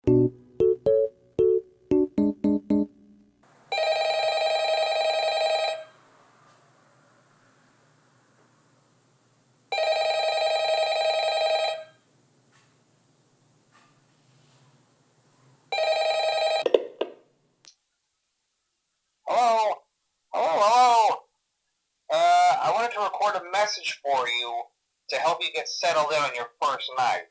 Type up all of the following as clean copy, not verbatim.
Hello? Hello? I wanted to record a message for you to help you get settled in on your first night.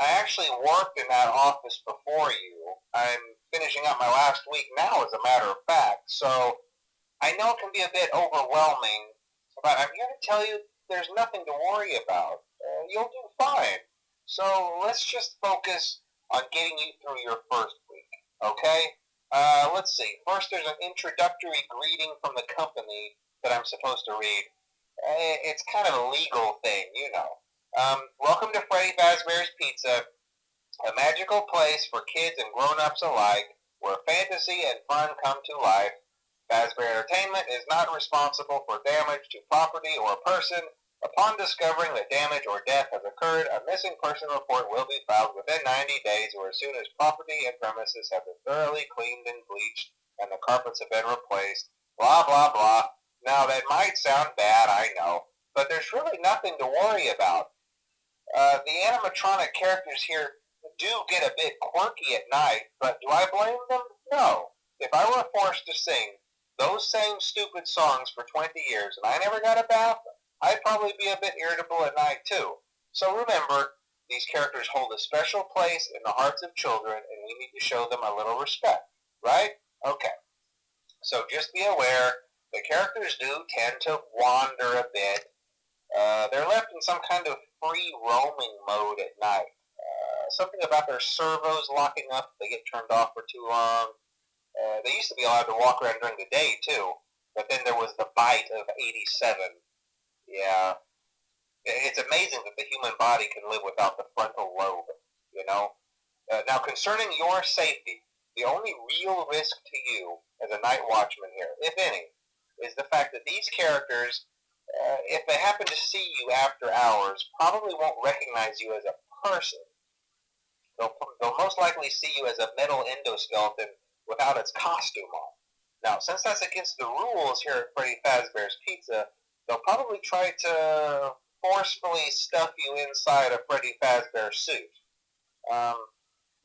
I actually worked in that office before you. I'm finishing up my last week now, as a matter of fact, so I know it can be a bit overwhelming, but I'm here to tell you there's nothing to worry about. You'll do fine. So let's just focus on getting you through your first week, okay? Let's see. First, there's an introductory greeting from the company that I'm supposed to read. It's kind of a legal thing, you know. Welcome to Freddy Fazbear's Pizza, a magical place for kids and grown-ups alike, where fantasy and fun come to life. Fazbear Entertainment is not responsible for damage to property or person. Upon discovering that damage or death has occurred, a missing person report will be filed within 90 days or as soon as property and premises have been thoroughly cleaned and bleached and the carpets have been replaced. Blah, blah, blah. Now, that might sound bad, I know, but there's really nothing to worry about. The animatronic characters here do get a bit quirky at night, but do I blame them? No. If I were forced to sing those same stupid songs for 20 years and I never got a bath, I'd probably be a bit irritable at night too. So remember, these characters hold a special place in the hearts of children and we need to show them a little respect, right? Okay. So just be aware, the characters do tend to wander a bit. They're left in some kind of free roaming mode at night. Something about their servos locking up if they get turned off for too long. They used to be allowed to walk around during the day too, but then there was the bite of 87. Yeah. It's amazing that the human body can live without the frontal lobe, you know? Now, concerning your safety, the only real risk to you as a night watchman here, if any, is the fact that these characters, if they happen to see you after hours, probably won't recognize you as a person. They'll most likely see you as a metal endoskeleton without its costume on. Now, since that's against the rules here at Freddy Fazbear's Pizza, they'll probably try to forcefully stuff you inside a Freddy Fazbear suit. Now,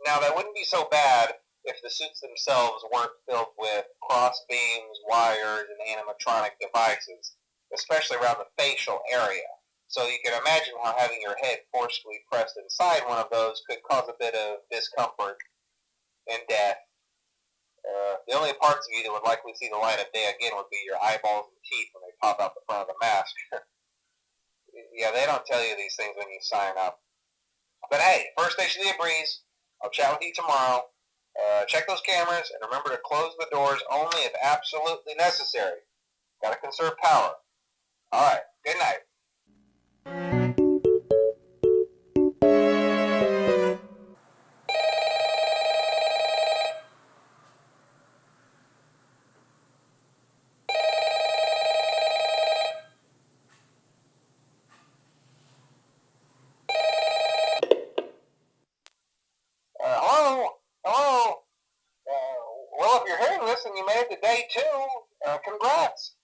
that wouldn't be so bad if the suits themselves weren't filled with cross beams, wires, and animatronic devices, especially around the facial area. So you can imagine how having your head forcefully pressed inside one of those could cause a bit of discomfort and death. The only parts of you that would likely see the light of day again would be your eyeballs and teeth when they pop out the front of the mask. Yeah, they don't tell you these things when you sign up. But hey, first station of the breeze. I'll chat with you tomorrow. Check those cameras and remember to close the doors only if absolutely necessary. Gotta conserve power. Alright, good night. Hello? Hello? Well, if you're hearing this and you made it to day 2, congrats.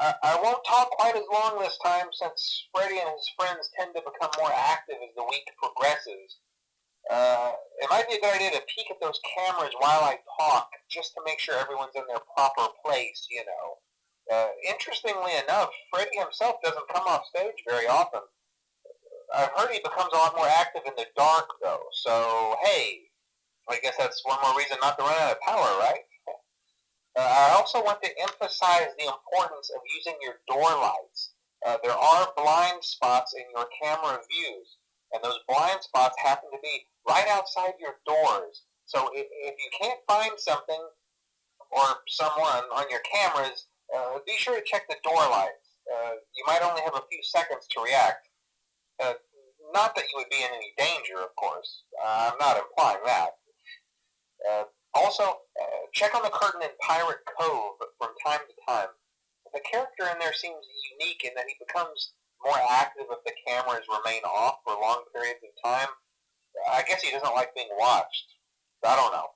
I won't talk quite as long this time since Freddy and his friends tend to become more active as the week progresses. It might be a good idea to peek at those cameras while I talk, just to make sure everyone's in their proper place, you know. Interestingly enough, Freddy himself doesn't come off stage very often. I've heard he becomes a lot more active in the dark, though, so hey, I guess that's one more reason not to run out of power, right? I also want to emphasize the importance of using your door lights. There are blind spots in your camera views, and those blind spots happen to be right outside your doors. So if you can't find something or someone on your cameras, be sure to check the door lights. You might only have a few seconds to react. Not that you would be in any danger, of course. I'm not implying that. Also, check on the curtain in Pirate Cove from time to time. The character in there seems unique in that he becomes more active if the cameras remain off for long periods of time. I guess he doesn't like being watched. I don't know.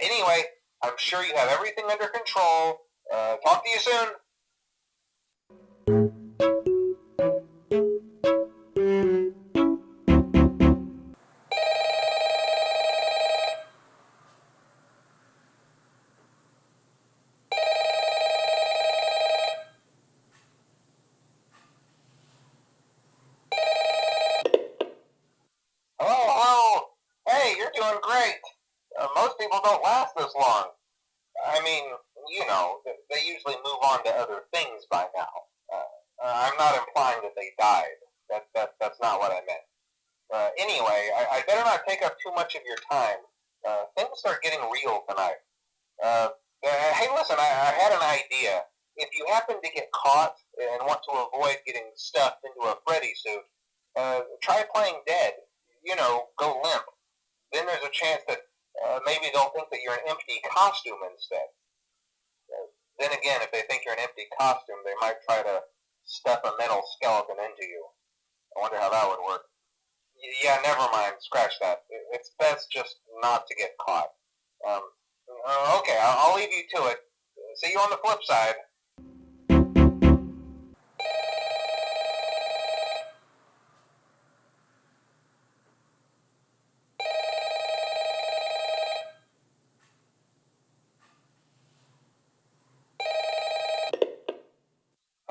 Anyway, I'm sure you have everything under control. Talk to you soon. Hello. Hey, you're doing great. Most people don't last this long. I mean, they usually move on to other things by now. I'm not implying that they died. That's not what I meant. Anyway, I better not take up too much of your time. Things are getting real tonight. Hey, listen, I had an idea. If you happen to get caught and want to avoid getting stuffed into a Freddy suit, try playing dead. Go limp. Then there's a chance that maybe they'll think that you're an empty costume instead. Then again, if they think you're an empty costume, they might try to stuff a metal skeleton into you. I wonder how that would work. Yeah, never mind. Scratch that. It's best just not to get caught. Okay, I'll leave you to it. See you on the flip side.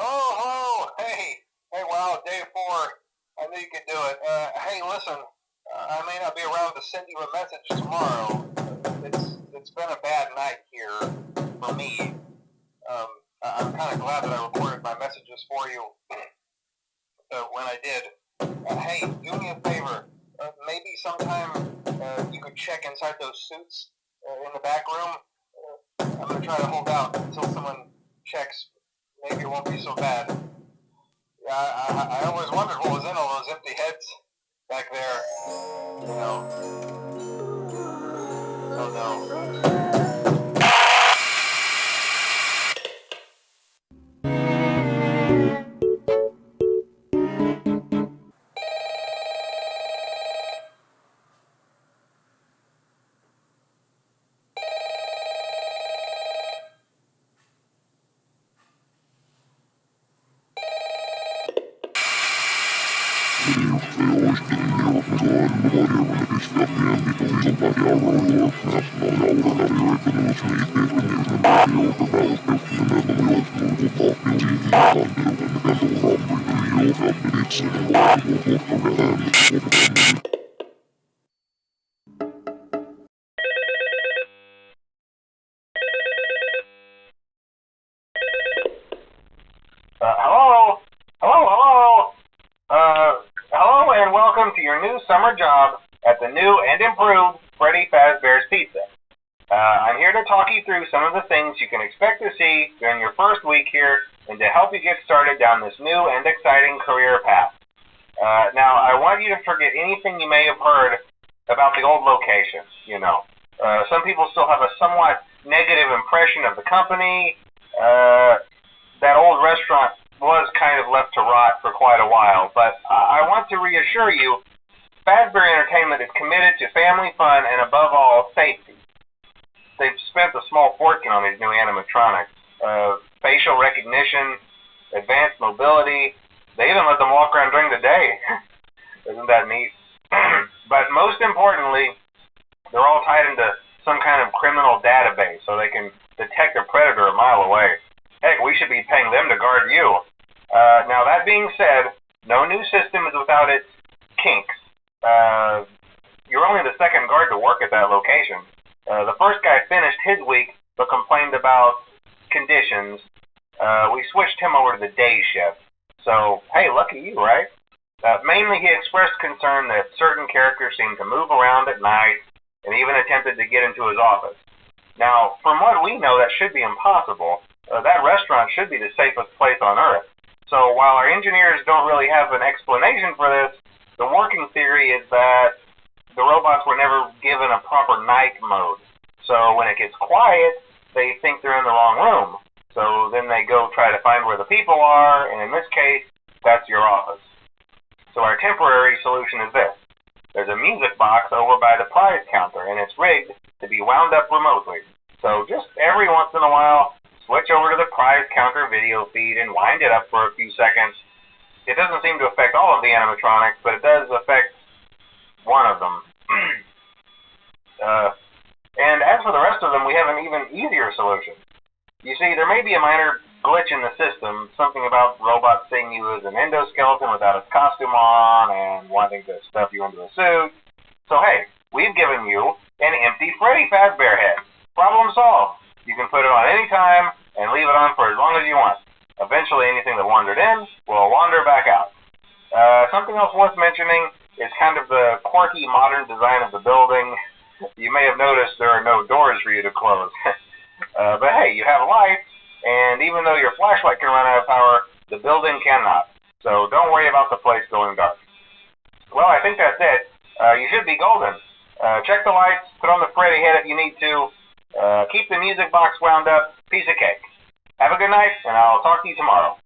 Oh, hey, wow, day 4. I knew you could do it. Hey, listen, I may not be around to send you a message tomorrow. It's been a bad night here for me. I'm kind of glad that I recorded my messages for you when I did. Hey, do me a favor. Maybe sometime you could check inside those suits in the back room. I'm going to try to hold out until someone checks. Maybe it won't be so bad. Yeah, I always wondered what was in all those empty heads back there. Oh no. Hello, and welcome to your new summer job at the new and improved Freddy Fazbear's Pizza. I'm here to talk you through some of the things you can expect to see during your first week here and to help you get started down this new and exciting career path. Now, I want you to forget anything you may have heard about the old location. Some people still have a somewhat negative impression of the company. That old restaurant was kind of left to rot for quite a while, but I want to reassure you, Fazbear Entertainment is committed to family fun and, above all, safety. They've spent a small fortune on these new animatronics. Facial recognition, advanced mobility. They even let them walk around during the day. Isn't that neat? But most importantly, they're all tied into some kind of criminal database so they can detect a predator a mile away. Heck, we should be paying them to guard you. Now, that being said, no new system is without its kinks. You're only the second guard to work at that location. The first guy finished his week but complained about conditions. We switched him over to the day shift. So, hey, lucky you, right? Mainly he expressed concern that certain characters seemed to move around at night and even attempted to get into his office. Now, from what we know, that should be impossible. That restaurant should be the safest place on Earth. So while our engineers don't really have an explanation for this, the working theory is that the robots were never given a proper night mode. So when it gets quiet, they think they're in the wrong room. So then they go try to find where the people are, and in this case, that's your office. So our temporary solution is this. there's a music box over by the prize counter, and it's rigged to be wound up remotely. So just every once in a while, switch over to the prize counter video feed and wind it up for a few seconds. It doesn't seem to affect all of the animatronics, but it does affect one of them. And as for the rest of them, we have an even easier solution. You see, there may be a minor glitch in the system, something about robots seeing you as an endoskeleton without its costume on and wanting to stuff you into a suit. So hey, we've given you an empty Freddy Fazbear head. Problem solved. You can put it on any time and leave it on for as long as you want. Eventually, anything that wandered in will wander back out. Something else worth mentioning is kind of the quirky modern design of the building. You may have noticed there are no doors for you to close. But hey, you have lights, and even though your flashlight can run out of power, the building cannot. So don't worry about the place going dark. Well, I think that's it. You should be golden. Check the lights, put on the Freddy head if you need to. Keep the music box wound up. Piece of cake. Have a good night, and I'll talk to you tomorrow.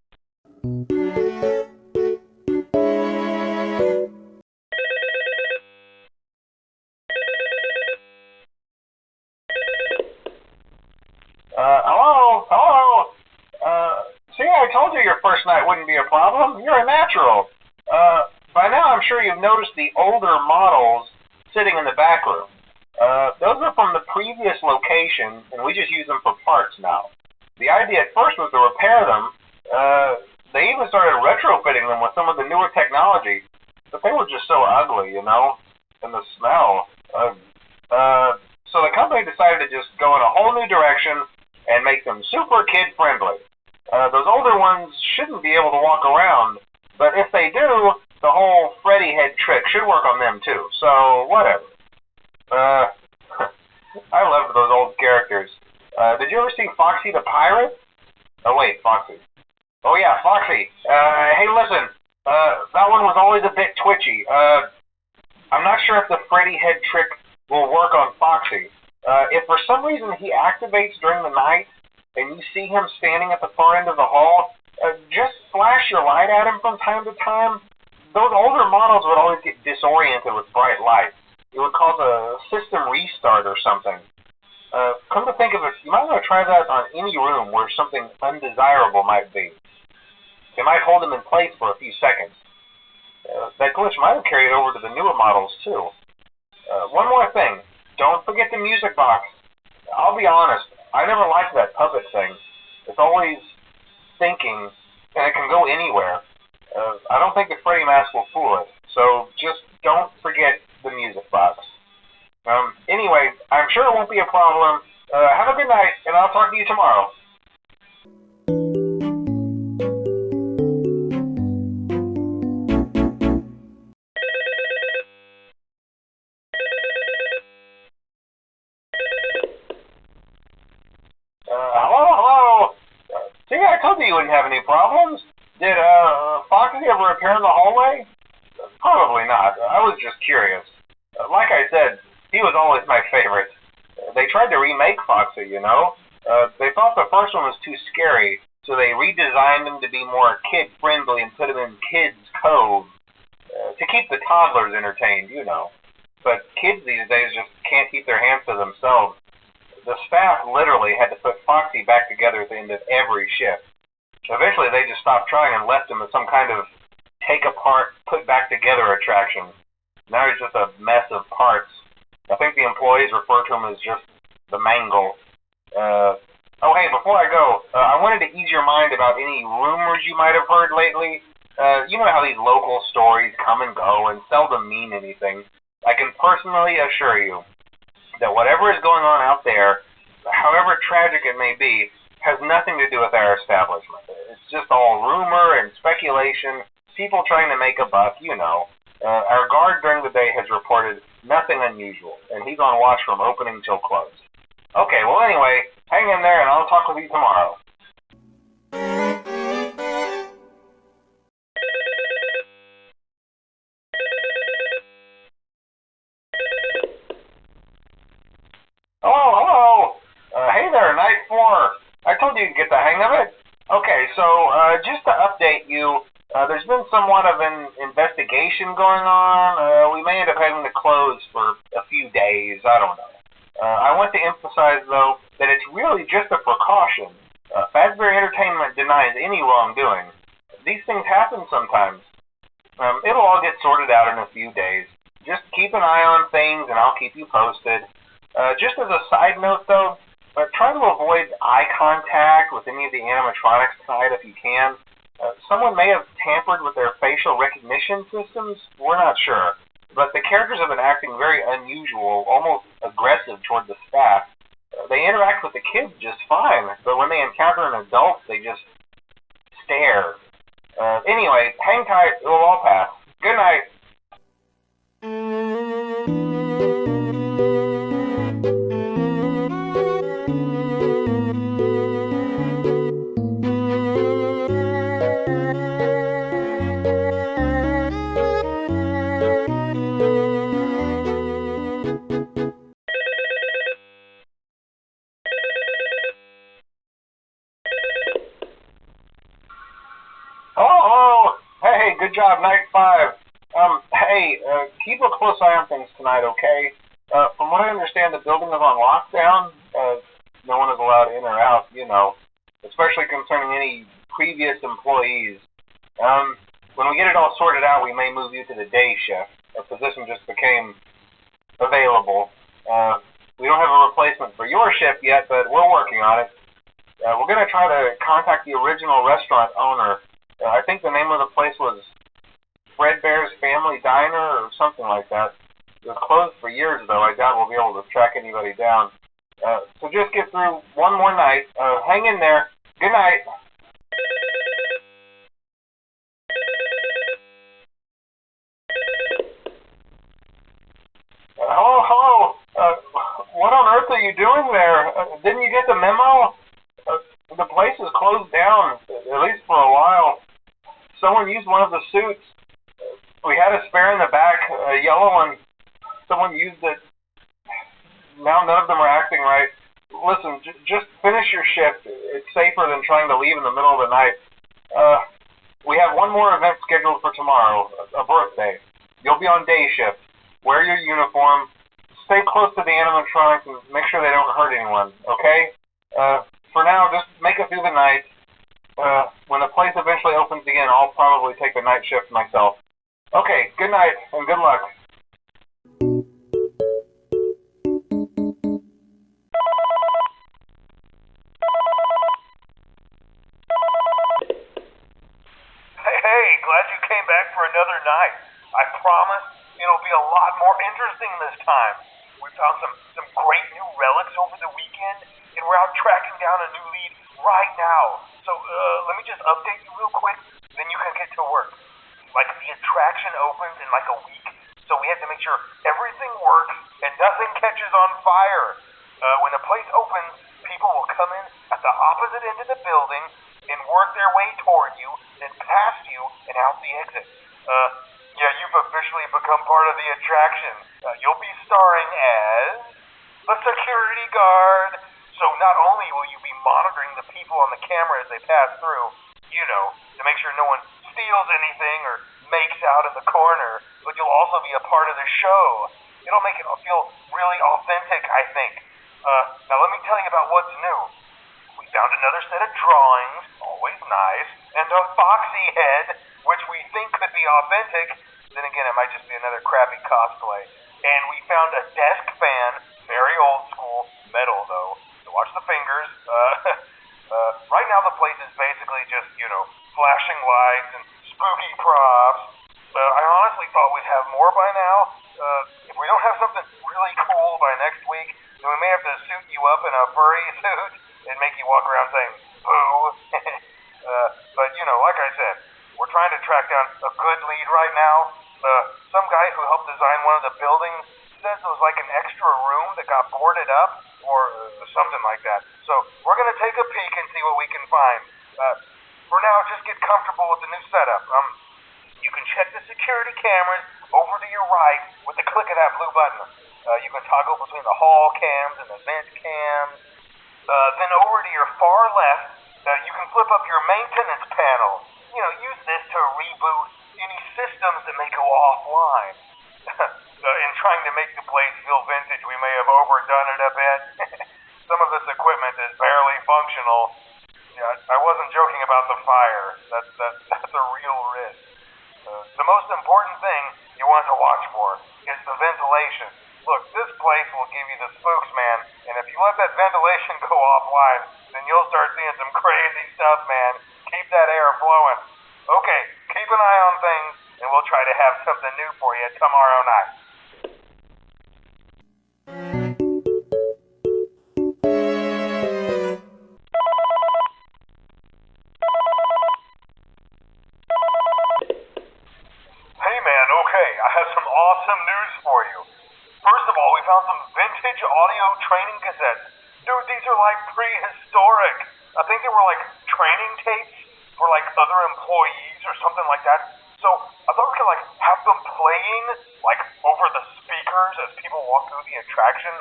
Hello? See, I told you your first night wouldn't be a problem. You're a natural. By now I'm sure you've noticed the older models sitting in the back room. Those are from the previous location, and we just use them for parts now. The idea at first was to repair them. They even started retrofitting them with some of the newer technology, but they were just so ugly, you know, and the smell. So the company decided to just go in a whole new direction and make them super kid-friendly. Those older ones shouldn't be able to walk around, but if they do, the whole Freddy head trick should work on them too, so whatever. I loved those old characters. Did you ever see Foxy the Pirate? Oh wait, Foxy. Oh yeah, Foxy. Hey listen, that one was always a bit twitchy. I'm not sure if the Freddy head trick will work on Foxy. If for some reason he activates during the night and you see him standing at the far end of the hall, just flash your light at him from time to time. Those older models would always get disoriented with bright light. It would cause a system restart or something. Come to think of it, you might want to try that on any room where something undesirable might be. It might hold them in place for a few seconds. That glitch might have carried over to the newer models too. One more thing. Don't forget the music box. I'll be honest, I never liked that puppet thing. It's always thinking, and it can go anywhere. I don't think the Freddy mask will fool it, so just don't forget the music box. Anyway, I'm sure it won't be a problem. Have a good night, and I'll talk to you tomorrow. Hello? See, I told you wouldn't have any problems. Did, Foxy ever appear in the hallway? Probably not. I was just curious. Like I said, he was always my favorite. They tried to remake Foxy, you know? They thought the first one was too scary, so they redesigned him to be more kid-friendly and put him in Kids Code to keep the toddlers entertained, you know. But kids these days just can't keep their hands to themselves. The staff literally had to put Foxy back together at the end of every shift. Eventually, they just stopped trying and left him as some kind of take-apart, put-back-together attraction. Now he's just a mess of parts. I think the employees refer to him as just the mangle. Oh, hey, before I go, I wanted to ease your mind about any rumors you might have heard lately. You know how these local stories come and go and seldom mean anything. I can personally assure you that whatever is going on out there, however tragic it may be, has nothing to do with our establishment. It's just all rumor and speculation, people trying to make a buck, you know. Our guard during the day has reported nothing unusual, and he's on watch from opening till close. Okay, well anyway, hang in there and I'll talk with you tomorrow. Hello? Hey there, Night 4. I told you to get the hang of it. Okay, so just to update you, There's been somewhat of an investigation going on. We may end up having to close for a few days. I don't know. I want to emphasize, though, that it's really just a precaution. Fazbear Entertainment denies any wrongdoing. These things happen sometimes. It'll all get sorted out in a few days. Just keep an eye on things, and I'll keep you posted. Just as a side note, though, try to avoid eye contact with any of the animatronics tonight if you can. Someone may have tampered with their facial recognition systems. We're not sure. But the characters have been acting very unusual, almost aggressive toward the staff. They interact with the kids just fine, but when they encounter an adult, they just stare. Anyway, hang tight. It will all pass. Good night. Hello. Hey, good job, night 5. Keep a close eye on things tonight, okay? From what I understand, the building is on lockdown. No one is allowed in or out, especially concerning any previous employees. When we get it all sorted out, we may move you to the day shift. A position just became available. We don't have a replacement for your shift yet, but we're working on it. We're going to try to contact the original restaurant owner. I think the name of the place was Fredbear's Family Diner or something like that. It was closed for years, though. I doubt we'll be able to track anybody down. So just get through one more night. Hang in there. Good night. Hello. What on earth are you doing there? Didn't you get the memo? The place is closed down, at least for a while. Someone used one of the suits. We had a spare in the back, a yellow one. Someone used it. Now none of them are acting right. Listen, just finish your shift. It's safer than trying to leave in the middle of the night. We have one more event scheduled for tomorrow, a birthday. You'll be on day shift. Wear your uniform. Stay close to the animatronics and make sure they don't hurt anyone, okay? For now, just make it through the night. When the place eventually opens again, I'll probably take the night shift myself. Okay, good night and good luck. Hey, glad you came back for another night. I promise it'll be a lot more interesting this time. We found some great new relics over the weekend, and we're out tracking down a new lead right now. So let me just update you real quick, then you can get to work. Like, the attraction opens in like a week, so we have to make sure everything works and nothing catches on fire. When the place opens, people will come in at the opposite end of the building and work their way toward you, then past you and out the exit. You've officially become part of the attraction. You'll be starring as a security guard. So not only will you be monitoring the people on the camera as they pass through, to make sure no one steals anything or makes out in the corner, but you'll also be a part of the show. It'll make it feel really authentic, I think. Now let me tell you about what's new. We found another set of drawings, always nice, and a foxy head, which we think could be authentic. Then again, it might just be another crappy cosplay. And we found a desk fan, very old school, metal though. So watch the fingers. Right now the place is basically just, flashing lights and spooky props. I honestly thought we'd have more by now. If we don't have something really cool by next week, then we may have to suit you up in a furry suit and make you walk around saying, boo. But, like I said, we're trying to track down a good lead right now. Some guy who helped design one of the buildings says it was like an extra room that got boarded up or something like that. So we're going to take a peek and see what we can find. For now, just get comfortable with the new setup. You can check the security cameras over to your right with the click of that blue button. You can toggle between the hall cams and the vent cams. Then over to your far left, you can flip up your maintenance panel. use this to reboot any systems that may go offline. In trying to make the place feel vintage, we may have overdone it a bit. Some of this equipment is barely functional. Yeah, I wasn't joking about the fire. That's a real risk. The most important thing you want to watch for is the ventilation. Look, this place will give you the spooks, man, and if you let that ventilation go offline, then you'll start seeing some crazy stuff, man. Keep that air flowing. Okay, keep an eye on things, and we'll try to have something new for you tomorrow night. Hey man, okay, I have some awesome news for you. First of all, we found some vintage audio training cassettes. Dude, these are like prehistoric. I think they were like training tapes for like other employees or something like that. So I thought we could like have them playing like over the speakers as people walk through the attraction.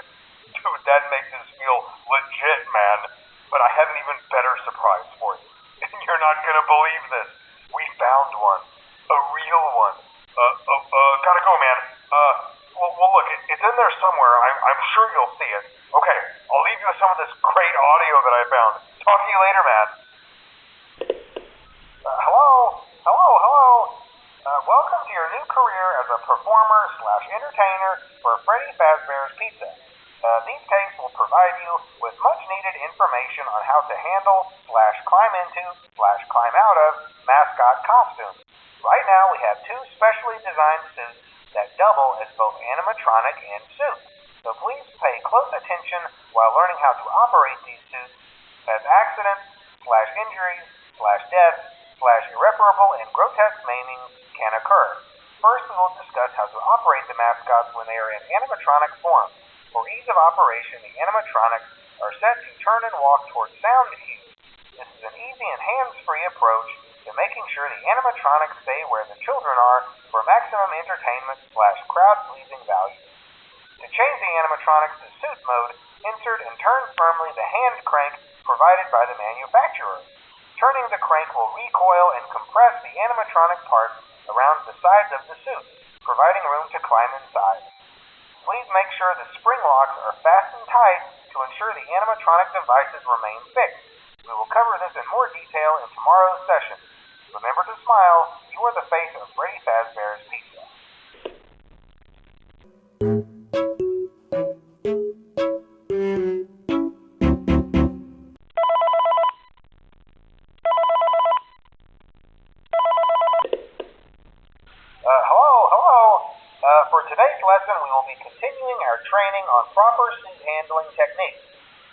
Dude, that makes us feel legit, man. But I have an even better surprise for you. And you're not gonna believe this. We found one. A real one. Gotta go, man. Well, look, it's in there somewhere. I'm sure you'll see it. Okay, I'll leave you with some of this great audio that I found. Talk to you later, man. Hello. Welcome to your new career as a performer/entertainer for Freddy Fazbear's Pizza. These tapes will provide you with much-needed information on how to handle/climb into/climb out of mascot costumes. Right now, we have two specially designed suits that double as both animatronic and suit. So please pay close attention while learning how to operate these suits, as accidents/injuries/deaths/irreparable and grotesque maimings can occur. First, we will discuss how to operate the mascots when they are in animatronic form. For ease of operation, the animatronics are set to turn and walk towards sound cues. This is an easy and hands-free approach to making sure the animatronics stay where the children are for maximum entertainment/crowd-pleasing value. To change the animatronics to suit mode, insert and turn firmly the hand crank provided by the manufacturer. Turning the crank will recoil and compress the animatronic parts around the sides of the suit, providing room to climb inside. Please make sure the spring locks are fastened tight to ensure the animatronic devices remain fixed. We will cover this in more detail in tomorrow's session. Remember to smile. You are the face of Freddy Fazbear's Pizza. Hello. For today's lesson, we will be continuing our training on proper suit handling techniques.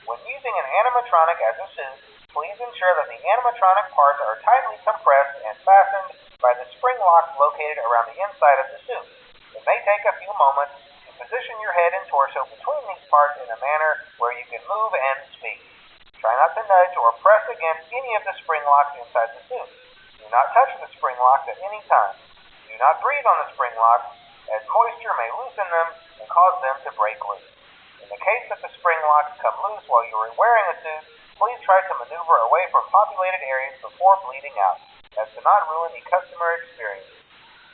When using an animatronic as a suit, please ensure that the animatronic parts are tightly compressed and fastened by the spring locks located around the inside of the suit. It may take a few moments to position your head and torso between these parts in a manner where you can move and speak. Try not to nudge or press against any of the spring locks inside the suit. Do not touch the spring locks at any time. Do not breathe on the spring locks, as moisture may loosen them and cause them to break loose. In the case that the spring locks come loose while you are wearing a suit, please try to maneuver away from populated areas before bleeding out, as to not ruin the customer experience.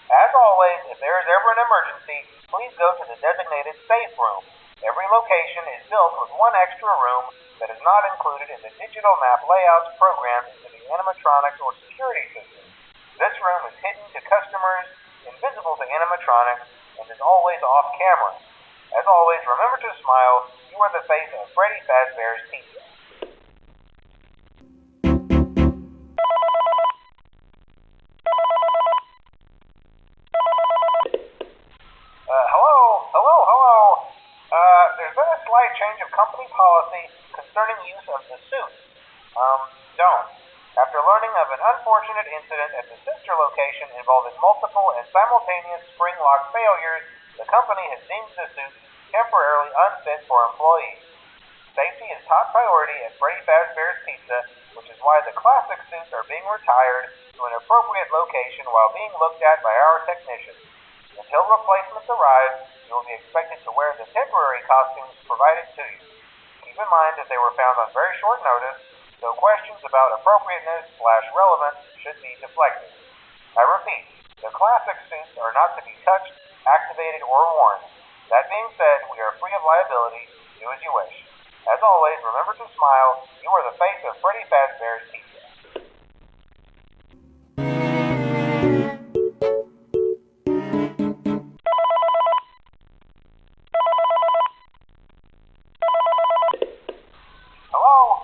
As always, if there is ever an emergency, please go to the designated safe room. Every location is built with one extra room that is not included in the digital map layouts programmed into the animatronics or security system. This room is hidden to customers, invisible to animatronics, and is always off camera. As always, remember to smile. You are the face of Freddy Fazbear's Pizza. Hello. There's been a slight change of company policy concerning use of the suit. Don't. After learning of an unfortunate incident at the sister location involving multiple and simultaneous spring lock failures, the company has deemed the suit temporarily unfit for employees. Safety is top priority at Freddy Fazbear's Pizza, which is why the classic suits are being retired to an appropriate location while being looked at by our technicians. Until replacements arrive, you will be expected to wear the temporary costumes provided to you. Keep in mind that they were found on very short notice, so questions about appropriateness/relevance should be deflected. I repeat, the classic suits are not to be touched, activated, or worn. That being said, we are free of liability. Do as you wish. As always, remember to smile. You are the face of Freddy Fazbear's Pizza. Hello.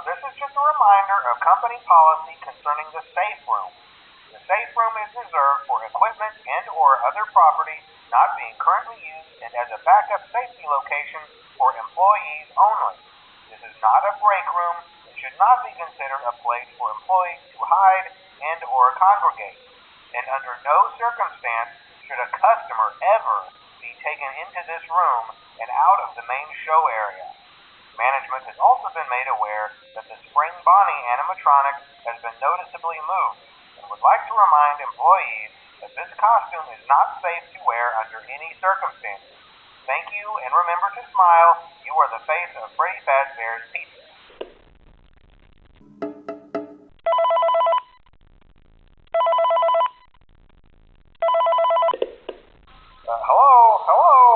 This is just a reminder of company policy concerning the safe room. The safe room is reserved for equipment and or other property not being currently used and as a backup safety location for employees only. This is not a break room and should not be considered a place for employees to hide and or congregate. And under no circumstance should a customer ever be taken into this room and out of the main show area. Management has also been made aware that the Spring Bonnie animatronic has been noticeably moved and would like to remind employees that this costume is not safe to wear under any circumstances. Thank you, and remember to smile. You are the face of Freddy Fazbear's Pizza. Hello.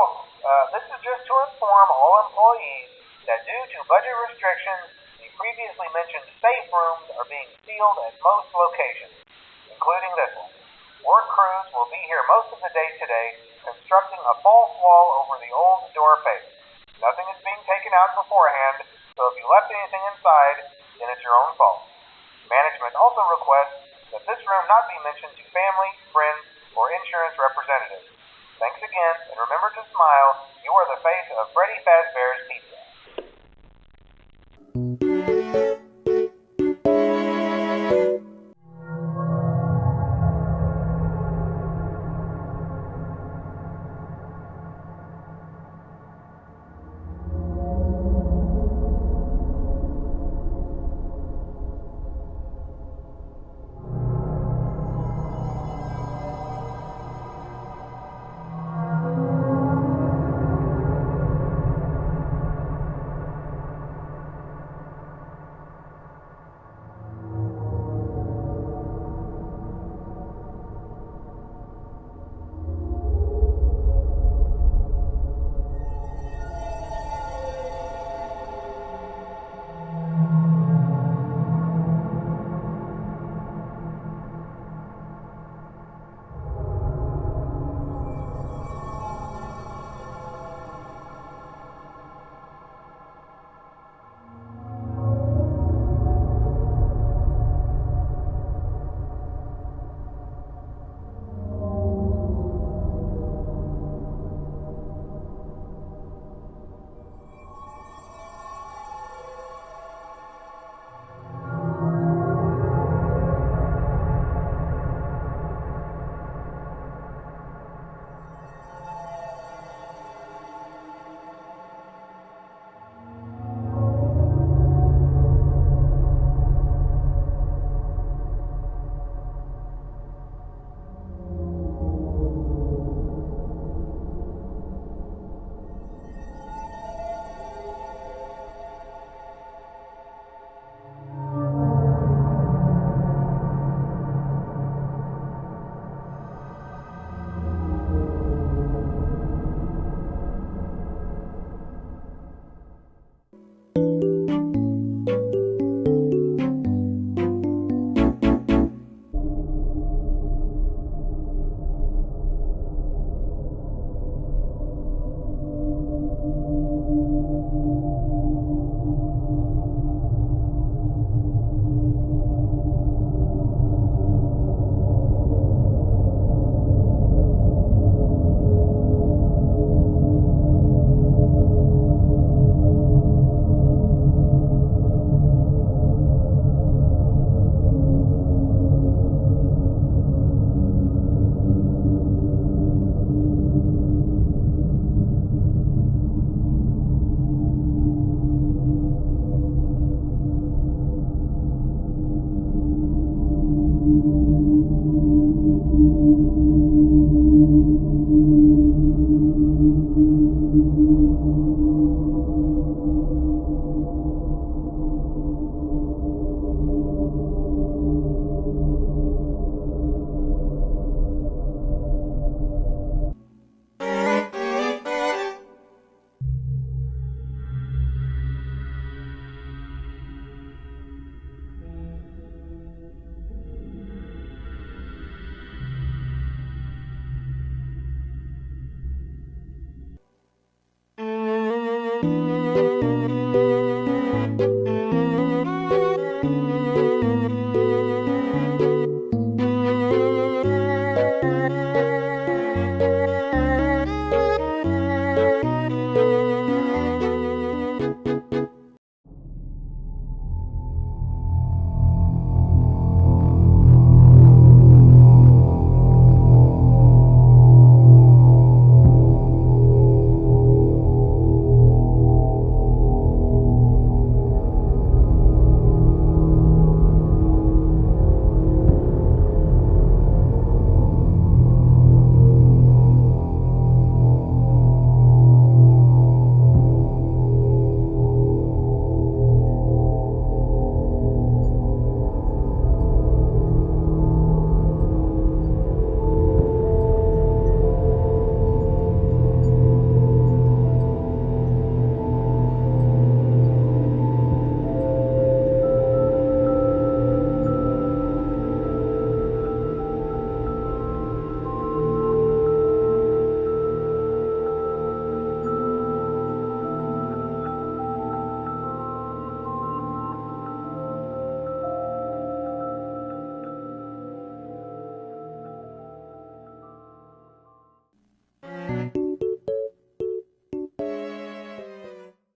This is just to inform all employees that due to budget restrictions, the previously mentioned safe rooms are being sealed at most locations, including this one. Work crews will be here most of the day today, constructing a false wall over the old door face. Nothing is being taken out beforehand, so if you left anything inside, then it's your own fault. Management also requests that this room not be mentioned to family, friends, or insurance representatives. Thanks again, and remember to smile. You are the face of Freddy Fazbear's Pizza.